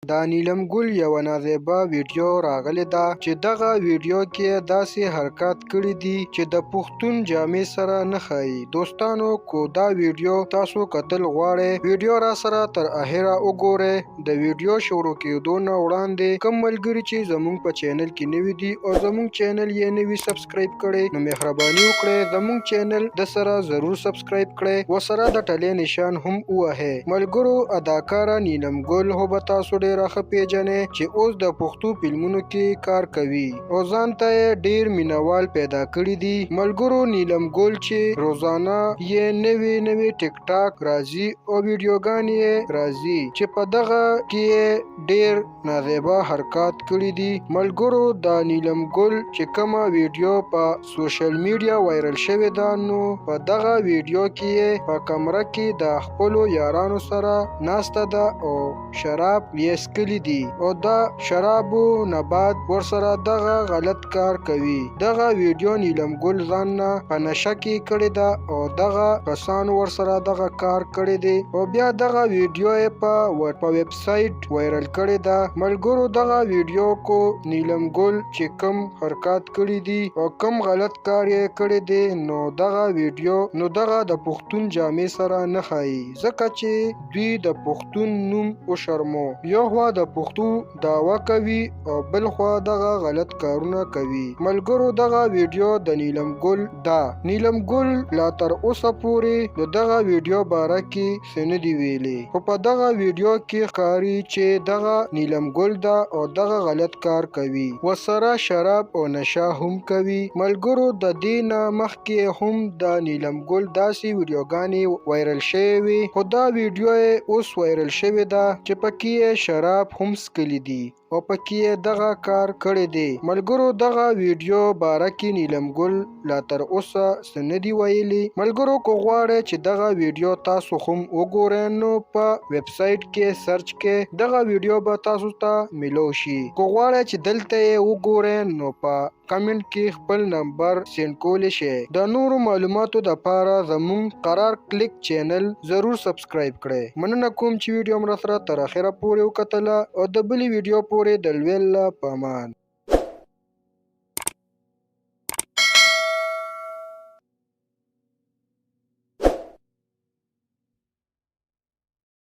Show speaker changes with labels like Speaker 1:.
Speaker 1: د نیلم ګل یو نازیبه ویډیو راغلی ده چې دغه ویډیو کې داسې حرکات کړي دي چې د پښتون جامې سره نه ښایي. دوستانو کو دا ویډیو تاسو کتل غواړئ ویډیو را سره تر اخره وګورئ. د ویډیو شروع کېدو نه وړاندې کوم ملګري چې زموږ په چینل کې نوي دي او زموږ چینل یې نوي سبسکرایب کړئ نو مهرباني وکړئ زموږ چینل د سره ضرور سبسکرایب کړئ و سره د ټلې نشان هم ووهئ. ملګرو اداکاره نیلم ګل خو به تاسو ډېره ښه پیژنئ چې اوس د پښتو فلمونو کې کار کوي او ځان ته یې ډېر مینوال پیدا کړي دي. ملګرو نیلم ګل چې روزانه یې نوي ټیک ټاک راځي او ویډیوګانې یې راځي چې په دغه کې یې ډېر نازیبه حرکات کړي دي. ملګرو د نیلم ګل چې کومه ویډیو په سوشل میډیا وایرل شوې ده نو په دغه ویډیو کې یې په کمره کې د خپلو یارانو سره ناسته ده او شراب یې څښلي دي او د شرابو نه بعد ورسره دغه غلط کار کوي. دغه ویډیو نیلم ګل ځان نه په نشه کې کړې ده او دغه کسانو ورسره دغه کار کړی دی او بیا دغه ویډیو یې په ویب سایټ وایرل کړې ده. ملګرو دغه ویډیو کو نیلم ګل چې کم حرکات کړي دي او کم غلط کار یې کړی دی نو دغه د پښتون جامې سره نه ښایي ځکه چې دوی د پښتون نوم وشرمو. یو خوا د پښتو دعوه کوي او بل خوا دغه غلط کارونه کوي. ملګرو دغه ویډیو د نیلم ګل ده. نیلم ګل لا تر اوسه پورې د دغه ویډیو باره کې څه نه دي ویلي خو په دغه ویډیو کې ښکاري چې دغه نیلم ګل ده او دغه غلط کار کوي ورسره شراب او نشه هم کوي. ملګرو د دې نه مخکې هم د نیلم ګل داسې ویډیوګانې وایرل شوې وي خو دا ویډیو یې اوس وایرل شوې ده چې پکې یې شراب هم څښلي دي او پکې یې دغه کار کړی دی. ملګرو دغه ویډیو باره کې نیلم ګل لا تر اوسه څه نه دي ویلي. ملګرو که غواړئ چې دغه ویډیو تاسو هم وګورئ نو په ویب سایټ کې سرچ کې دغه ویډیو به تاسو ته ملو شي. که غواړئ چې دلته یې وګورئ نو په کمنټ کې خپل نمبر سینډ کولی شئ. د نورو معلوماتو دپاره زموږ قرار کلیک چینل ضرور سبسکرایب کړئ. مننه کوم چې ویډیو مو سره تر اخره پورې وکتله او د بلې ویډیو پورې د لویل په امان.